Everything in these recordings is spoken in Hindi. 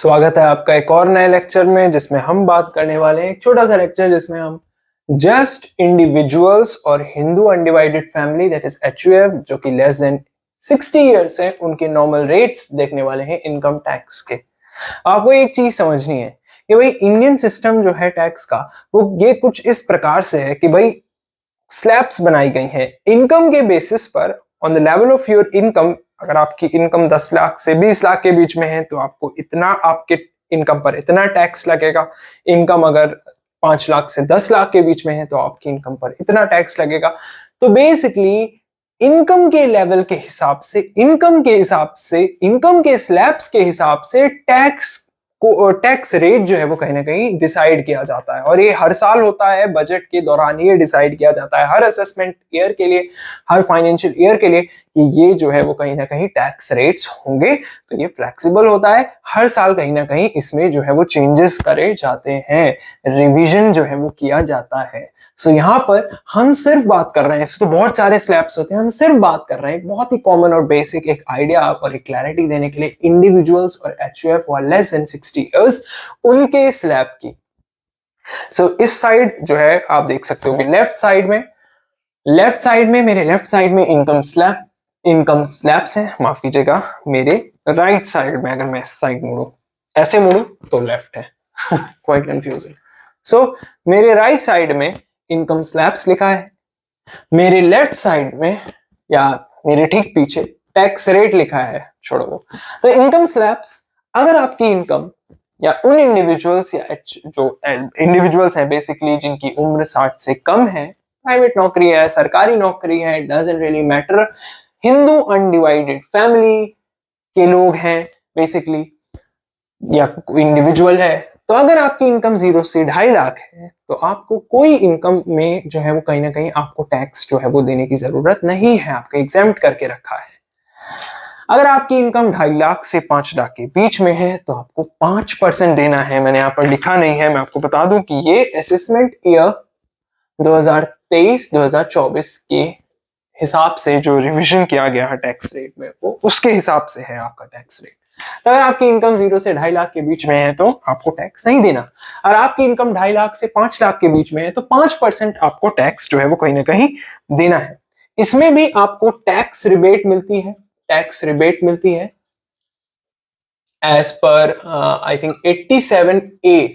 स्वागत है आपका एक और नए लेक्चर में, जिसमें हम बात करने वाले हैं एक छोटा सा लेक्चर जिसमें हम जस्ट इंडिविजुअल्स और Hindu undivided family that is HUF जो कि लेस देन 60 इयर्स है उनके नॉर्मल रेट्स देखने वाले हैं इनकम टैक्स के। आपको एक चीज समझनी है कि भाई इंडियन सिस्टम जो है टैक्स का वो ये कुछ इस प्रकार से है कि भाई स्लैब्स बनाई गई हैं इनकम के बेसिस पर। On the level of your income, अगर आपकी इनकम 10 लाख से 20 लाख के बीच में है तो आपको इतना आपके इनकम पर इतना टैक्स लगेगा। इनकम अगर 5 लाख से 10 लाख के बीच में है तो आपकी इनकम पर इतना टैक्स लगेगा। तो बेसिकली इनकम के लेवल के हिसाब से, इनकम के स्लैब्स के हिसाब से टैक्स रेट जो है वो कहीं ना कहीं डिसाइड किया जाता है, और ये हर साल होता है। बजट के दौरान ये डिसाइड किया जाता है हर असेसमेंट ईयर के लिए, हर फाइनेंशियल ईयर के लिए कि ये जो है वो कहीं ना कहीं टैक्स रेट्स होंगे। तो ये फ्लेक्सिबल होता है, हर साल कहीं ना कहीं इसमें जो है वो चेंजेस करे जाते हैं, रिवीजन जो है वो किया जाता है। सो यहाँ पर हम सिर्फ बात कर रहे हैं, तो बहुत सारे स्लैब्स होते हैं, हम सिर्फ बात कर रहे हैं बहुत ही कॉमन और बेसिक एक आइडिया और एक क्लैरिटी देने के लिए इंडिविजुअल्स और HUF और लेस देन 60 इयर्स उनके स्लैब की। सो इस साइड जो है आप देख सकते हो कि लेफ्ट साइड में मेरे लेफ्ट साइड में इनकम स्लैब्स हैं, माफ कीजिएगा। मेरे राइट साइड में अगर मैं इस साइड मुड़ू, ऐसे मुड़ू तो लेफ्ट है क्वाइट कंफ्यूजिंग। सो मेरे राइट साइड में इनकम स्लैब्स लिखा है, मेरे लेफ्ट साइड में या मेरे ठीक पीछे टैक्स रेट लिखा है, छोड़ो वो। तो इनकम स्लैब्स, अगर आपकी इनकम या उन इंडिविजुअल्स या जो इंडिविजुअल्स हैं बेसिकली जिनकी उम्र 60 से कम है, प्राइवेट नौकरी है, सरकारी नौकरी है, doesn't really matter, Hindu undivided family के लोग हैं बेसिकली, या इंडिविजुअल है, तो अगर आपकी इनकम 0 से 2.5 लाख है तो आपको कोई इनकम में जो है वो कहीं ना कहीं आपको टैक्स जो है वो देने की जरूरत नहीं है, आपको एग्जेम्प्ट करके रखा है। अगर आपकी इनकम 2.5 लाख से 5 लाख के बीच में है तो आपको 5% देना है। मैंने यहाँ पर लिखा नहीं है, मैं आपको बता दूं कि ये असेसमेंट ईयर 2023-2024 के हिसाब से जो रिवीजन किया गया है टैक्स रेट में, वो उसके हिसाब से है आपका टैक्स रेट। तो अगर आपकी इनकम 0 से 2.5 लाख के बीच में है तो आपको टैक्स नहीं देना। और आपकी इनकम 2.5 लाख से 5 लाख के बीच में है तो 5% आपको टैक्स जो है वो कहीं ना कहीं देना है। इसमें भी आपको टैक्स रिबेट मिलती है as per I think 87A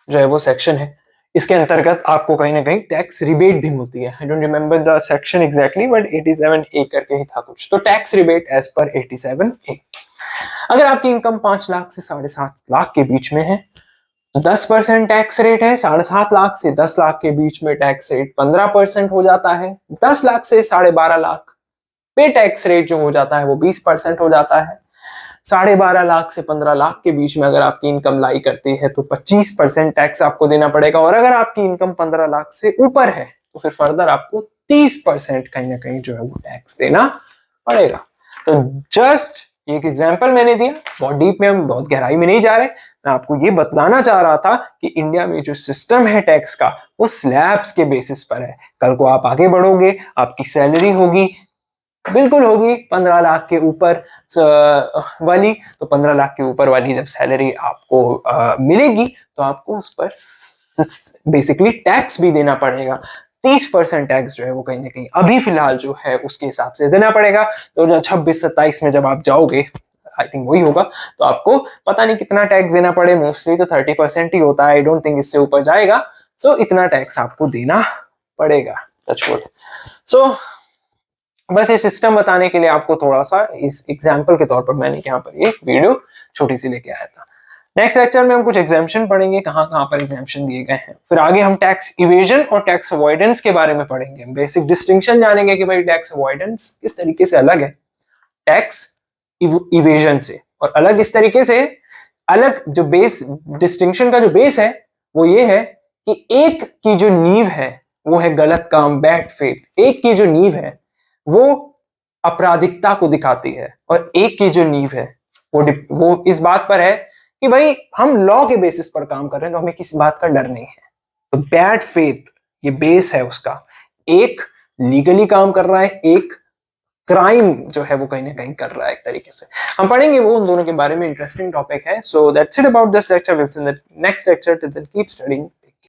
जो है वो सेक्शन है, इसके अंतर्गत आपको कहीं ना कहीं टैक्स रिबेट भी मिलती है। I don't remember the section exactly, but 87A करके ही था कुछ। तो tax rebate as per 87A। अगर आपकी इनकम 5 लाख से 7.5 लाख के बीच में है तो 10% टैक्स रेट है। 7.5 लाख से 10 लाख के बीच में टैक्स रेट 15% हो जाता है। 10 लाख से 12.5 लाख पे टैक्स रेट जो हो जाता है वो 20% हो जाता है। 12.5 लाख से 15 लाख के बीच में अगर आपकी इनकम लाई करती है तो 25% टैक्स आपको देना पड़ेगा। और अगर आपकी इनकम 15 लाख से ऊपर है तो फिर फर्दर आपको 30% कहीं ना कहीं जो है वो टैक्स देना पड़ेगा। तो जस्ट एक एग्जांपल मैंने दिया, बहुत डीप में, हम बहुत गहराई में नहीं जा रहे। मैं आपको ये बतलाना चाह रहा था कि इंडिया में जो सिस्टम है टैक्स का वो स्लैब्स के बेसिस पर है। कल को आप आगे बढ़ोगे, आपकी सैलरी होगी, बिल्कुल होगी 15 लाख के ऊपर वाली, तो 15 लाख के ऊपर वाली जब सैलरी आपको मिलेगी तो आपको उस पर बेसिकली टैक्स भी देना पड़ेगा। 30% टैक्स जो है वो कहीं ना कहीं अभी फिलहाल जो है उसके हिसाब से देना पड़ेगा। तो 26-27 में जब आप जाओगे, आई थिंक वही होगा, तो आपको पता नहीं कितना टैक्स देना पड़े, मोस्टली तो 30% ही होता है। आई डोंट थिंक इससे ऊपर जाएगा। सो इतना टैक्स आपको देना पड़ेगा। सो बस ये सिस्टम बताने के लिए आपको थोड़ा सा इस एग्जाम्पल के तौर पर मैंने यहाँ पर ये वीडियो छोटी सी लेके आया था। नेक्स्ट लेक्चर में हम कुछ एग्जाम्पन पढ़ेंगे, कहाँ कहाँ पर एग्जाम्पन दिए गए हैं। फिर आगे हम टैक्स इवेजन और टैक्स अवॉइडेंस के बारे में पढ़ेंगे। बेसिक डिस्टिंक्शन जानेंगे कि भाई टैक्स अवॉइडेंस किस तरीके से अलग है टैक्स इवेजन से, और अलग इस तरीके से, अलग जो बेस डिस्टिंक्शन का जो बेस है वो ये है कि एक की जो नींव है वो है गलत काम, बैड फेथ। एक की जो नींव है वो अपराधिकता को दिखाती है, और एक की जो नींव है वो इस बात पर है कि भाई हम लॉ के बेसिस पर काम कर रहे हैं तो हमें किसी बात का डर नहीं है। तो बैड फेथ ये बेस है उसका, एक लीगली काम कर रहा है, एक क्राइम जो है वो कहीं ना कहीं कर रहा है एक तरीके से। हम पढ़ेंगे वो उन दोनों के बारे में, इंटरेस्टिंग टॉपिक है। So that's it about this lecture, will see in the next lecture. Till then keep studying.